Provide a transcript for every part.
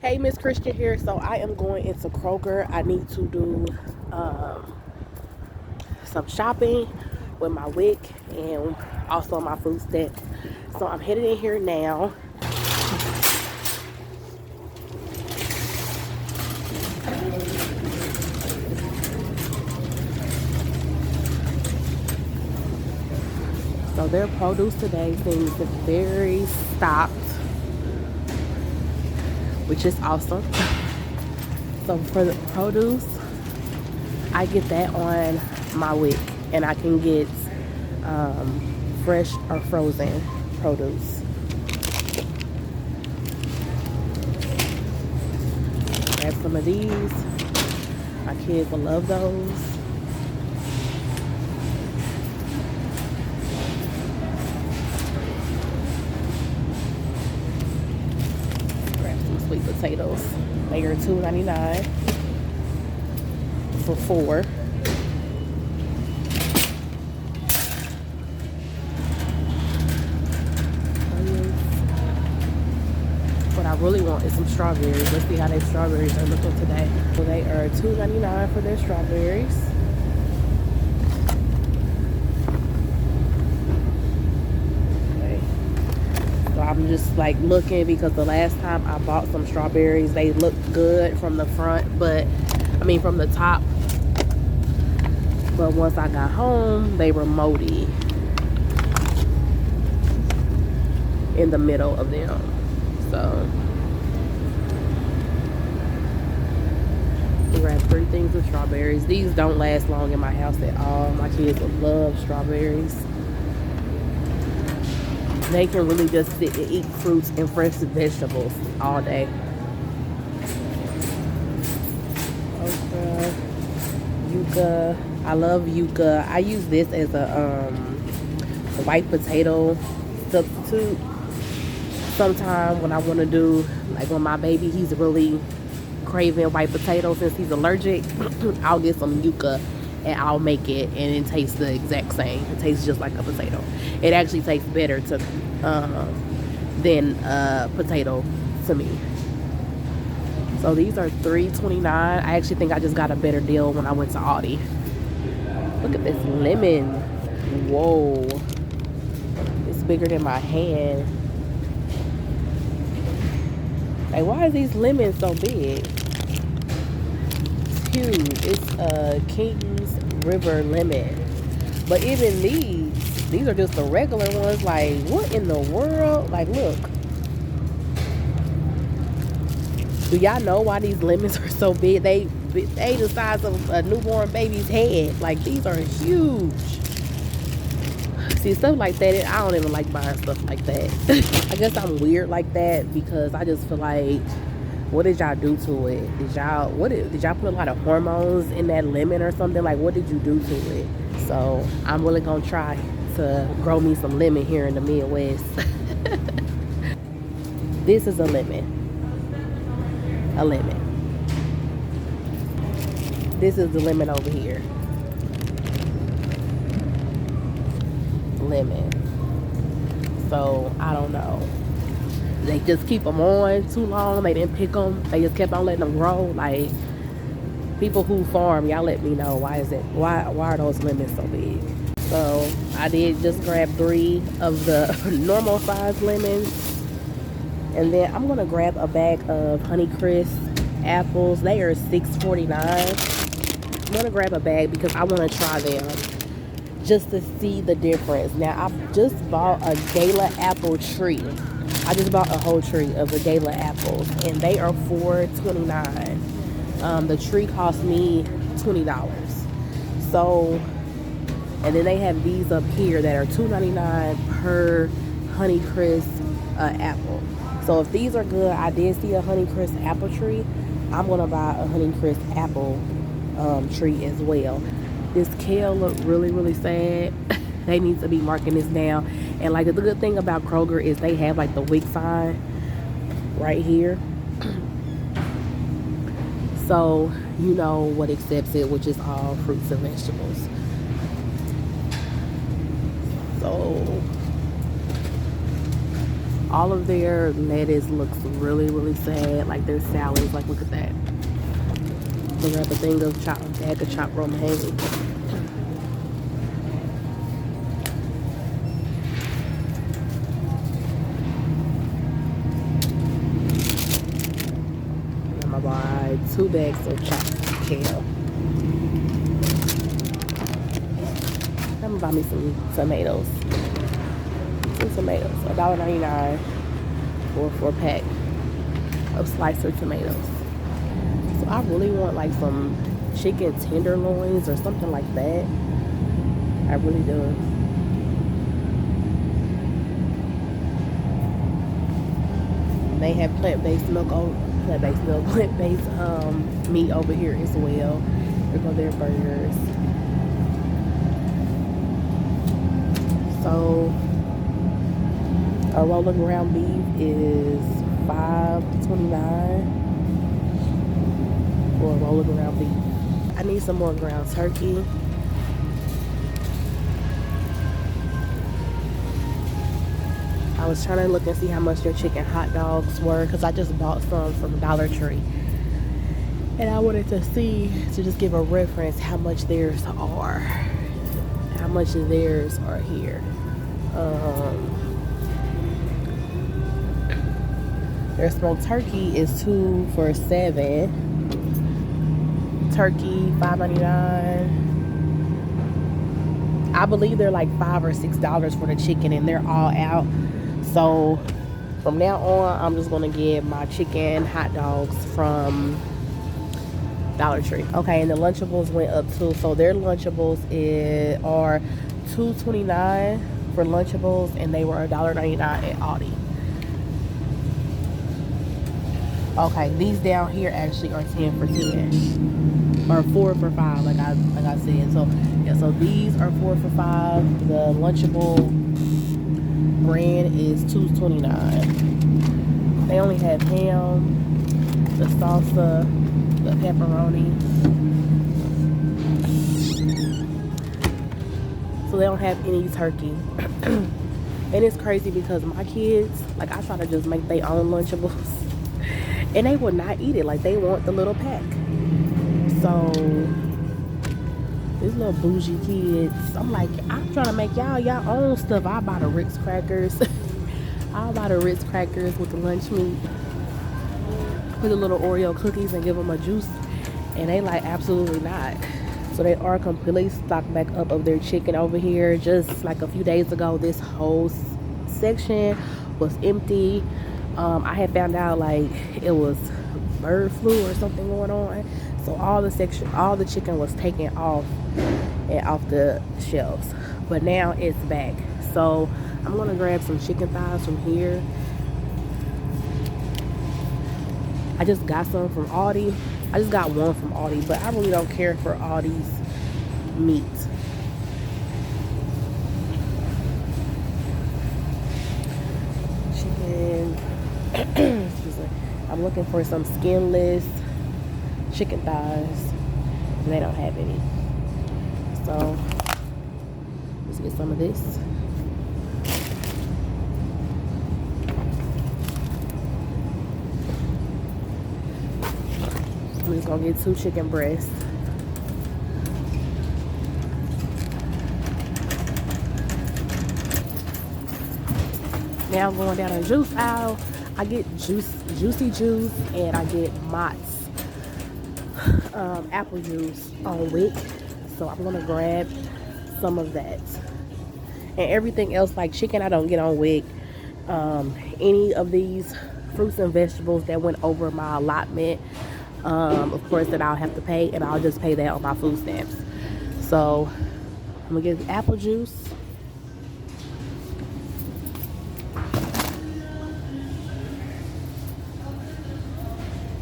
Hey, Miss Christian here. So I am going into Kroger. I need to do some shopping with my Wic and also my food stamps. So I'm headed in here now. So their produce today seems very stocked, which is awesome. So for the produce, I get that on my Wic, and I can get fresh or frozen produce. Grab some of these. My kids will love those. Grab some sweet potatoes. They are $2.99 for 4. What I really want is some strawberries. Let's see how their strawberries are looking today. So they are $2.99 for their strawberries. Okay. So I'm just like looking because the last time I bought some strawberries, they looked good from the front, from the top. But once I got home, they were moldy in the middle of them. So we grab 3 things of strawberries. These don't last long in my house at all. My kids love strawberries. They can really just sit and eat fruits and fresh vegetables all day. Okra, yuca. I love yuca. I use this as a white potato substitute. Sometime when I want to do, like when my baby, he's really craving white potatoes since he's allergic, I'll get some yuca and I'll make it, and it tastes the exact same. It tastes just like a potato. It actually tastes better than potato to me. So these are $3.29. I actually think I just got a better deal when I went to Aldi. Look at this lemon. Whoa. It's bigger than my hand. Like, why are these lemons so big? It's huge. It's a King's River lemon. But even these are just the regular ones. Like, what in the world? Like, look. Do y'all know why these lemons are so big? They the size of a newborn baby's head. Like, these are huge. See, stuff like that, I don't even like buying stuff like that. I guess I'm weird like that because I just feel like, what did y'all do to it? Did y'all put a lot of hormones in that lemon or something? Like, what did you do to it? So I'm really gonna try to grow me some lemon here in the Midwest. This is a lemon. A lemon. This is the lemon over here. Lemon. So I don't know. They just keep them on too long. They didn't pick them. They just kept on letting them grow. Like, people who farm, y'all let me know, why are those lemons so big? So I did just grab 3 of the normal size lemons, and then I'm gonna grab a bag of Honeycrisp apples. They are $6.49. I'm gonna grab a bag because I want to try them just to see the difference. Now, I just bought a Gala apple tree. I just bought a whole tree of the Gala apples, and they are $4.29. The tree cost me $20. So, and then they have these up here that are $2.99 per Honeycrisp apple. So if these are good, I did see a Honeycrisp apple tree. I'm gonna buy a Honeycrisp apple tree as well. This kale look really, really sad. They need to be marking this down. And like, the good thing about Kroger is they have like the Wic sign right here. So you know what accepts it, which is all fruits and vegetables. So All of their lettuce looks really, really sad. Like their salads, like look at that. They have a thing of bag of chopped romaine. I'm gonna buy 2 bags of chopped kale. I'm gonna buy me some tomatoes. Some tomatoes, $1.99 for a 4-pack of slicer tomatoes. So I really want like some chicken tenderloins or something like that. I really do. They have plant-based meat over here as well. There go their burgers. So a roll of ground beef is $5.29 for a roll of ground beef. I need some more ground turkey. I was trying to look and see how much their chicken hot dogs were because I just bought some from Dollar Tree. And I wanted to see, to just give a reference, how much theirs are. How much theirs are here. Their smoked turkey is 2 for $7. Turkey $5.99. I believe they're like $5 or $6 for the chicken, and they're all out. So from now on, I'm just gonna get my chicken hot dogs from Dollar Tree. Okay, and the Lunchables went up too. So their Lunchables are $2.29 for Lunchables, and they were $1.99 at Aldi. Okay, these down here actually are 10 for 10, or 4 for 5, like I said. So yeah, so these are 4 for 5. The Lunchable brand is $2.29. They only have ham, the salsa, the pepperoni. So they don't have any turkey. And it's crazy because my kids, like I try to just make their own Lunchables, and they will not eat it. Like they want the little pack. So these little bougie kids, I'm like, I'm trying to make y'all own stuff. I buy the Ritz crackers. I'll buy the Ritz crackers with the lunch meat, put the little Oreo cookies and give them a juice, and they like absolutely not. So they are completely stocked back up of their chicken over here. Just like a few days ago, this whole section was empty. I had found out like it was bird flu or something going on. So all the chicken was taken off the shelves. But now it's back. So I'm gonna grab some chicken thighs from here. I just got some from Aldi. I just got one from Aldi, but I really don't care for Aldi's meat. Chicken. Excuse me. I'm looking for some skinless chicken thighs, and they don't have any. So let's get some of this. I'm just gonna get 2 chicken breasts. Now I'm going down the juice aisle. I get juicy juice, and I get Mott's apple juice on Wic. So I'm gonna grab some of that. And everything else, like chicken, I don't get on Wic. Any of these fruits and vegetables that went over my allotment, of course, that I'll have to pay, and I'll just pay that on my food stamps. So I'm gonna get apple juice.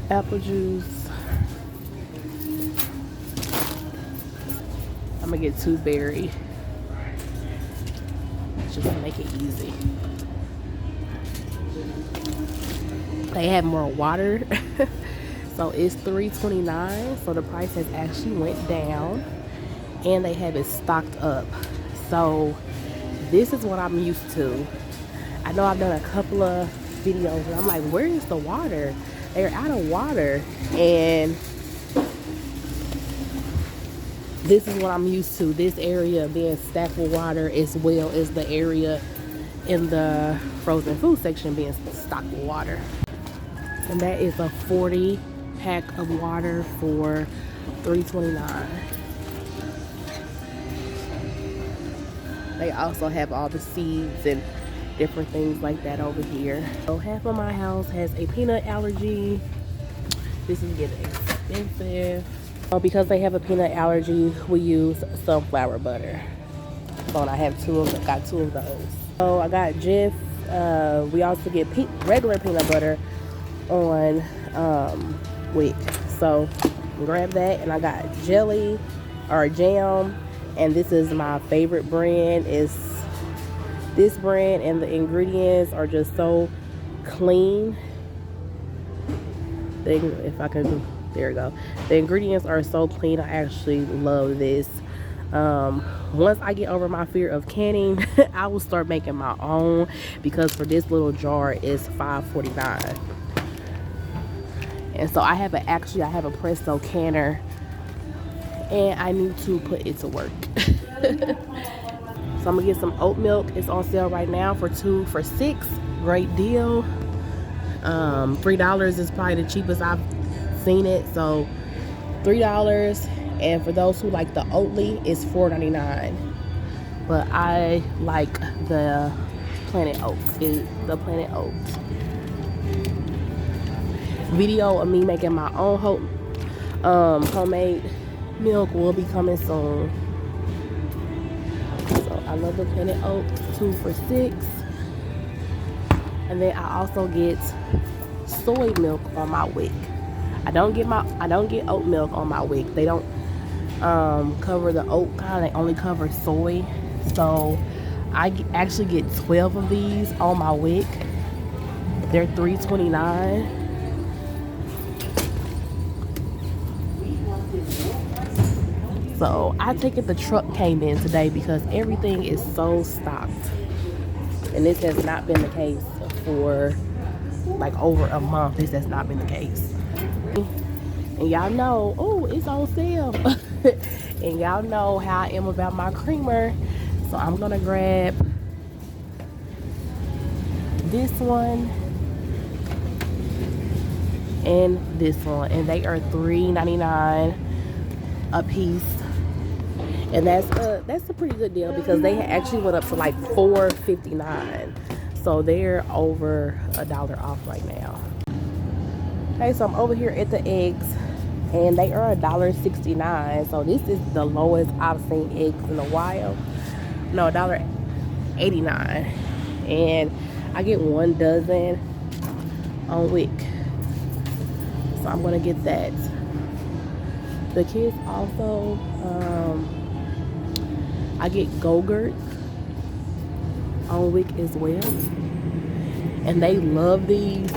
Apple juice. I'm gonna get 2 berry, just to make it easy. They have more water. So it's $3.29. So the price has actually went down, and they have it stocked up. So this is what I'm used to. I know I've done a couple of videos and I'm like, where is the water? They're out of water. And this is what I'm used to. This area being stacked with water as well as the area in the frozen food section being stocked with water. And that is a 40 pack of water for $3.29. They also have all the seeds and different things like that over here. So half of my house has a peanut allergy. This is getting expensive. Because they have a peanut allergy, we use sunflower butter. So I have got two of those. So I got Jif. We also get regular peanut butter on Wic. So grab that, and I got jelly or jam, and this is my favorite brand. Is this brand, and the ingredients are just so clean. If I can, there we go. The ingredients are so clean. I actually love this. Once I get over my fear of canning, I will start making my own, because for this little jar is $5.49. And so I have a Presto canner, and I need to put it to work. So I'm gonna get some oat milk. It's on sale right now for 2 for $6. Great deal. $3 is probably the cheapest I've seen it. So $3. And for those who like the Oatly, it's $4.99. But I like the Planet Oat. The Planet Oat. Video of me making my own homemade milk will be coming soon. So I love the Planet Oat. 2 for $6. And then I also get soy milk on my Wic. I don't get oat milk on my Wic. They don't cover the oat kind. They only cover soy. So I actually get 12 of these on my Wic. They're $3.29. So I take it the truck came in today because everything is so stocked. And this has not been the case for like over a month. This has not been the case. And y'all know, oh, it's on sale. And y'all know how I am about my creamer. So I'm gonna grab this one and this one. And they are $3.99 a piece. And that's a pretty good deal, because they actually went up to like $4.59. So they're over $1 off right now. Okay, so I'm over here at the eggs, and they are $1.69. So this is the lowest I've seen eggs in a while. No, $1.89. And I get 1 dozen on Wic. So I'm gonna get that. The kids also, I get Go-Gurt on Wic as well, and they love these.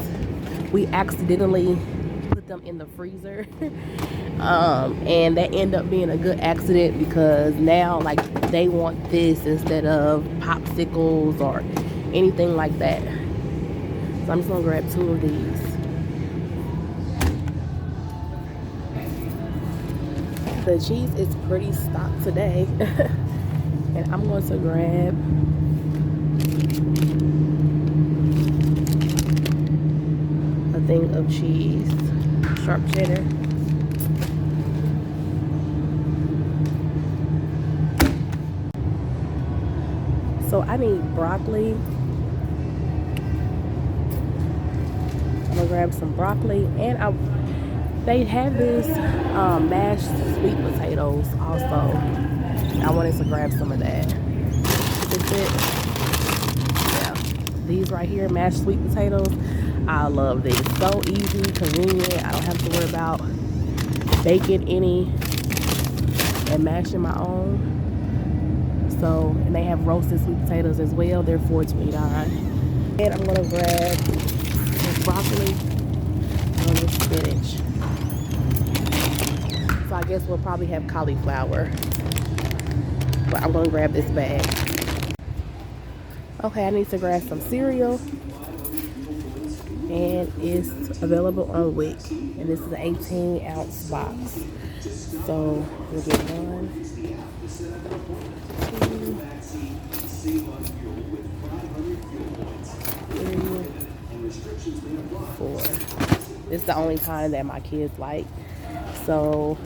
We accidentally put them in the freezer, and that ended up being a good accident, because now like they want this instead of popsicles or anything like that. So I'm just gonna grab 2 of these. The cheese is pretty stocked today. And I'm going to grab a thing of cheese, sharp cheddar. So I need broccoli. I'm gonna grab some broccoli, and they have this mashed sweet potatoes also. I wanted to grab some of that. That's it. Yeah, these right here, mashed sweet potatoes. I love these. So easy, convenient. I don't have to worry about baking any and mashing my own. So, and they have roasted sweet potatoes as well. They're $4.29. And I'm gonna grab some broccoli and this spinach. So I guess we'll probably have cauliflower. But I'm gonna grab this bag. Okay, I need to grab some cereal. And it's available on Wic. And this is an 18-ounce box. So we'll get 1, 2, 3, 4. This is the only kind that my kids like. So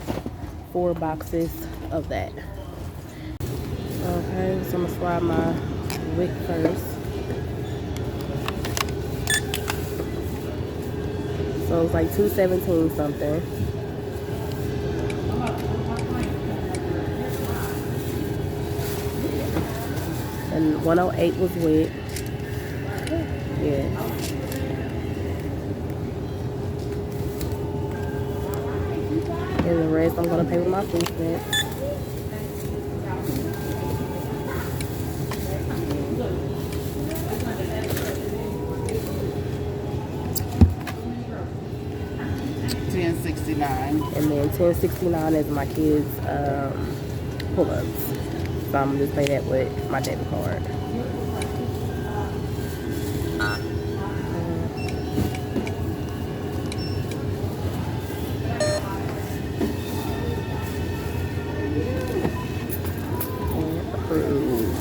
4 boxes of that. Okay, so I'm gonna swab my Wic first. So it's like $2.17 something. And 108 was Wic. Yeah. And the rest I'm gonna pay with my food stamps. $10.69. And then $10.69 is my kids' pull-ups. So I'm gonna just pay that with my debit card. And approved.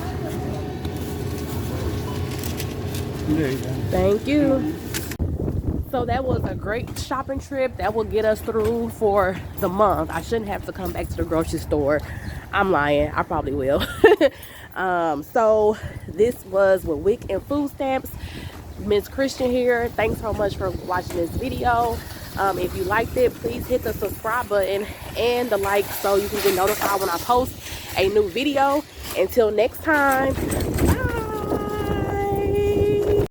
There you go. Thank you. So that was a great shopping trip. That will get us through for the month. I shouldn't have to come back to the grocery store. I'm lying. I probably will. So this was with Wic And Foodstamps. Miss Christian here. Thanks so much for watching this video. If you liked it, please hit the subscribe button and the like so you can get notified when I post a new video. Until next time,